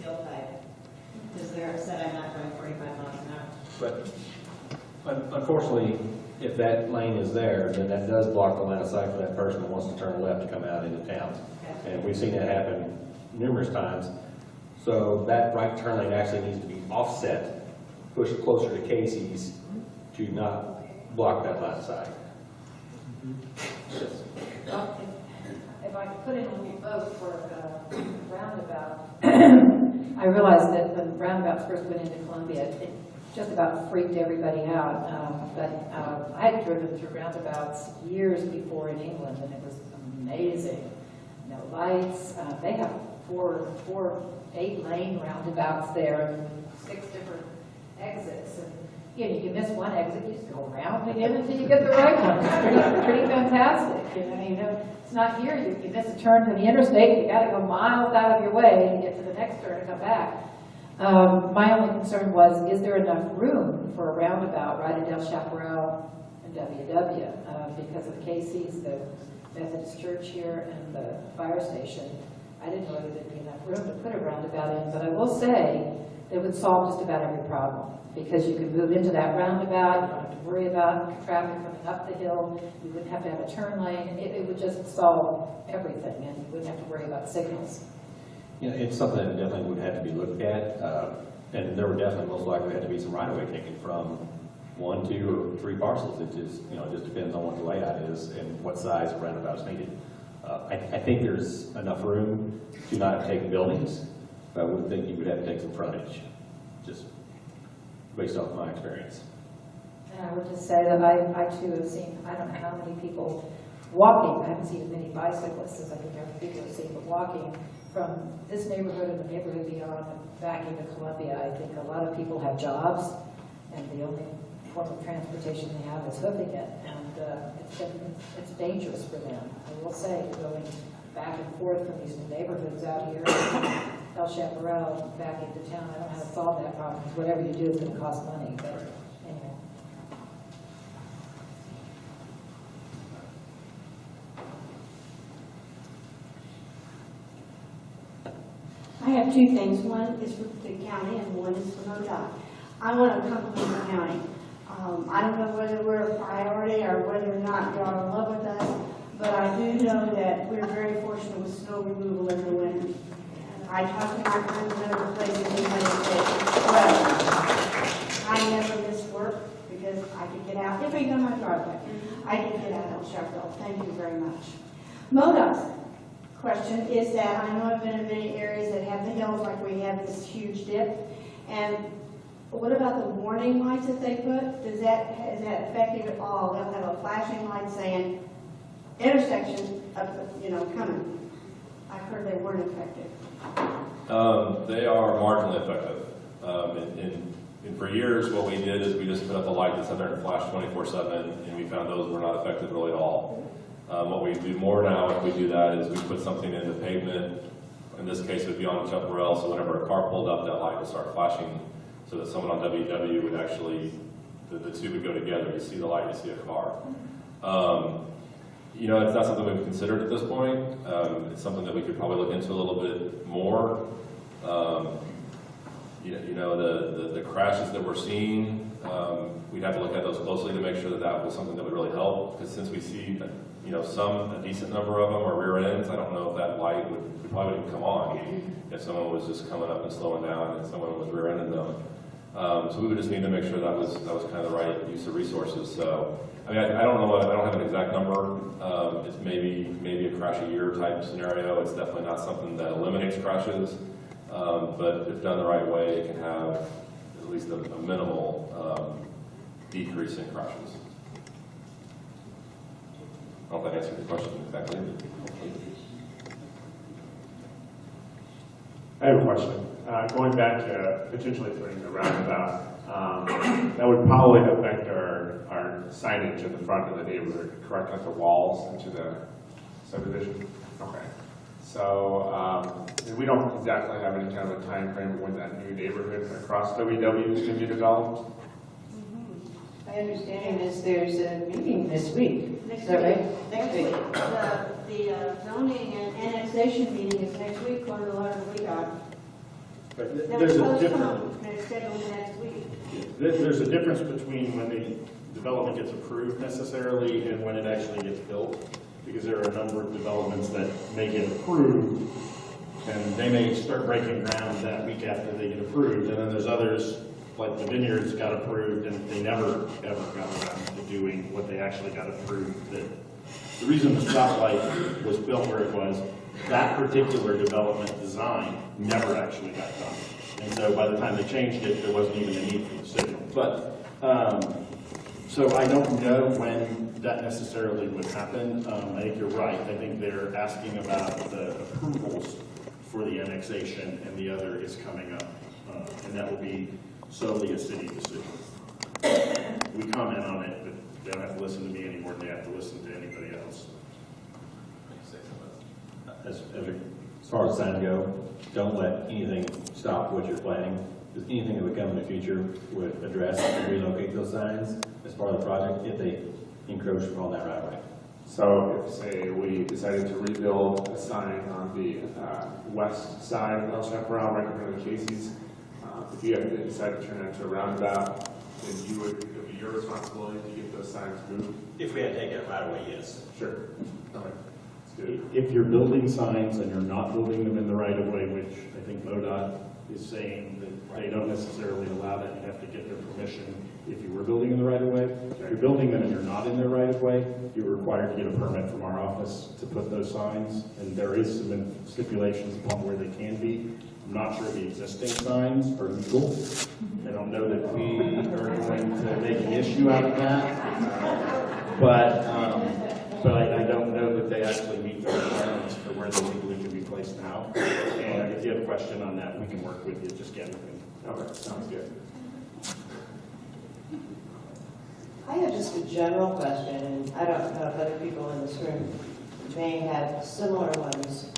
steel pipe, because they're upset I'm not going 45 miles an hour. But unfortunately, if that lane is there, then that does block the line of sight for that person that wants to turn left to come out into town. Okay. And we've seen that happen numerous times. So that right turn lane actually needs to be offset, pushed closer to Casey's to not block that line of sight. Yes. Well, if I could put in on your vote for roundabout, I realized that when roundabouts first went into Columbia, it just about freaked everybody out. I had driven through roundabouts years before in England, and it was amazing. No lights. They have four 8-lane roundabouts there, and 6 different exits. And you miss one exit, you just go around again until you get the right one. It's pretty fantastic. It's not here. You miss a turn to the interstate, you got to go miles out of your way to get to the next turn and come back. My only concern was, is there enough room for a roundabout right at Chaparral and WW? Because of Casey's, the Methodist Church here, and the fire station, I didn't know whether there'd be enough room to put a roundabout in, but I will say it would solve just about every problem, because you could move into that roundabout, you don't have to worry about traffic coming up the hill, you wouldn't have to have a turn lane, it would just solve everything, and you wouldn't have to worry about signals. It's something that definitely would have to be looked at, and there would definitely most likely have to be some right-of-way taken from 1, 2, or 3 parcels. It just, it just depends on what the layout is and what size of roundabout is needed. I think there's enough room to not take buildings, but I would think you would have to take some frontage, just based off my experience. And I would just say that I too have seen, I don't know how many people walking, I haven't seen as many bicyclists as I think other people have seen, but walking from this neighborhood and the neighborhood beyond and back into Columbia. I think a lot of people have jobs, and the only form of transportation they have is hoofing it, and it's dangerous for them. I will say, going back and forth from these neighborhoods out here, El Chaparral, back into town, I don't know how to solve that problem, because whatever you do is going to cost money, but anyway. I have 2 things. One is for the county and one is for MODOT. I want to compliment the county. I don't know whether we're a priority or whether or not you're in love with us, but I do know that we're very fortunate with snow removal every winter. I talked to my friends in other places and they said, well, I never miss work because I could get out. If I go my driveway, I can get out of Chaparral. Thank you very much. MODOT's question is that I know I've been in many areas that have the hills, like we have this huge dip, and what about the warning lights that they put? Is that effective at all? They'll have a flashing light saying intersection of coming. I've heard they weren't effective. They are marginally effective. And for years, what we did is we just put up a light that's up there and flash 24/7, and we found those were not effective really at all. What we do more now, if we do that, is we put something in the pavement. In this case, it would be on Chaparral, so whenever a car pulled up, that light would start flashing, so that someone on WW would actually, the two would go together. You see the light, you see a car. It's not something we've considered at this point. It's something that we could probably look into a little bit more. The crashes that we're seeing, we'd have to look at those closely to make sure that that was something that would really help. Because since we see, a decent number of them are rear ends, I don't know if that light would probably wouldn't come on if someone was just coming up and slowing down and someone was rear ending them. So we would just need to make sure that was kind of the right use of resources. So, I don't know. I don't have an exact number. It's maybe a crash a year type scenario. It's definitely not something that eliminates crashes, but if done the right way, it can have at least a minimal decrease in crashes. I don't know if that answered the question exactly. I have a question. Going back to potentially putting a roundabout, that would probably affect our signage in the front of the neighborhood, correct? Like the walls into the subdivision? Okay. So we don't exactly have any kind of a time frame when that new neighborhood across WW is going to be developed? My understanding is there's a meeting this week. Next Is that week. right? Next week. The zoning and annexation meeting is next week, according to the letter we got. But That there's was a difference. postponed, and it's scheduled next week. There's a difference between when the development gets approved necessarily and when it actually gets built, because there are a number of developments that may get approved, and they may start breaking ground that week after they get approved, and then there's others, like the Vineyards got approved, and they never, ever got around to doing what they actually got approved. The reason the stoplight was built where it was, that particular development design never actually got done. And so by the time they changed it, there wasn't even a need for the signal. But, so I don't know when that necessarily would happen. I think you're right. I think they're asking about the approvals for the annexation, and the other is coming up. And that will be solely a city decision. We comment on it, but they don't have to listen to me anymore than they have to listen to anybody else. As far as signs go, don't let anything stop what you're planning. Because anything that would come in the future would address and relocate those signs as part of the project if they encroach upon that right of way. So if, say, we decided to rebuild a sign on the west side of Chaparral, right in front of the Casey's, if you had to decide to turn it into a roundabout, then it would be your responsibility to get those signs moved? If we had to take it right away, yes. Sure. Okay. That's good. If you're building signs and you're not building them in the right of way, which I think MODOT is saying that they don't necessarily allow that, you have to get their permission if you were building in the right of way. If you're building them and you're not in their right of way, you're required to get a permit from our office to put those signs, and there is some stipulations upon where they can be. I'm not sure the existing signs are legal. I don't know that we are going to make an issue out of that, but I don't know that they actually meet the requirements for where they legally can be placed now. And if you have a question on that, we can work with you. Just get me. Okay, sounds good. I have just a general question, and I don't know if other people in this room may have similar ones.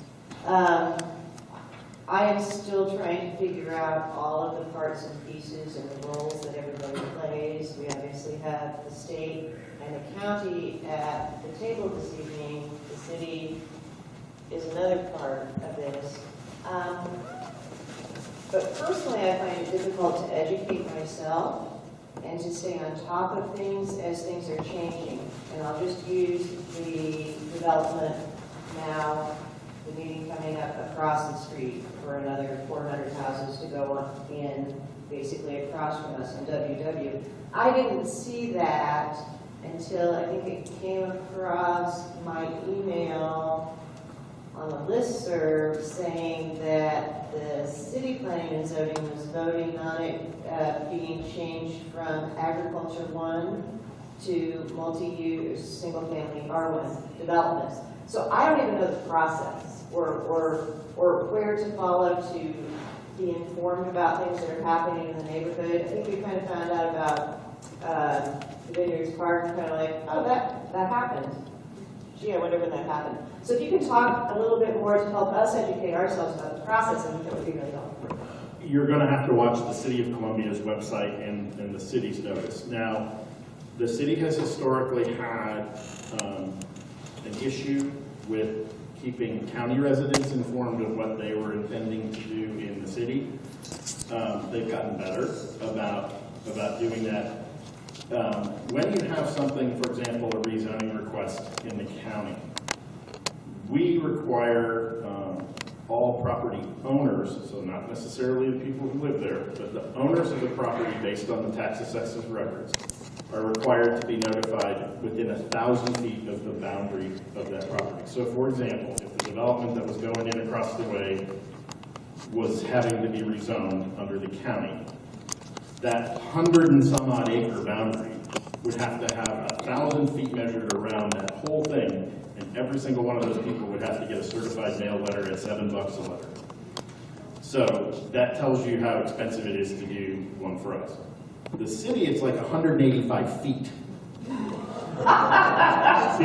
I am still trying to figure out all of the parts and pieces and the roles that everybody plays. We obviously have the state and the county at the table this evening. The city is another part of this. But personally, I find it difficult to educate myself and to stay on top of things as things are changing. And I'll just use the development now, the meeting coming up across the street for another 400 houses to go on in, basically across from us in WW. I didn't see that until I think it came across my email on the listserv saying that the city planning and zoning was voting on it being changed from agriculture 1 to multi-use, single-family R1 developments. So I don't even know the process or where to follow to be informed about things that are happening in the neighborhood. I think we kind of found out about the Vineyards Park, kind of like, oh, that happened. Gee, I wonder when that happened. So if you can talk a little bit more to help us educate ourselves about the process, I think that would be really helpful. You're going to have to watch the City of Columbia's website and the city's notice. Now, the city has historically had an issue with keeping county residents informed of what they were intending to do in the city. They've gotten better about doing that. When you have something, for example, a rezoning request in the county, we require all property owners, so not necessarily the people who live there, but the owners of the property based on the tax assessor's records are required to be notified within 1,000 feet of the boundary of that property. So for example, if the development that was going in across the way was having to be rezoned under the county, that 100 and some odd acre boundary would have to have 1,000 feet measured around that whole thing, and every single one of those people would have to get a certified mail letter at $7 a letter. So that tells you how expensive it is to do one for us. The city, it's like 185 feet. Because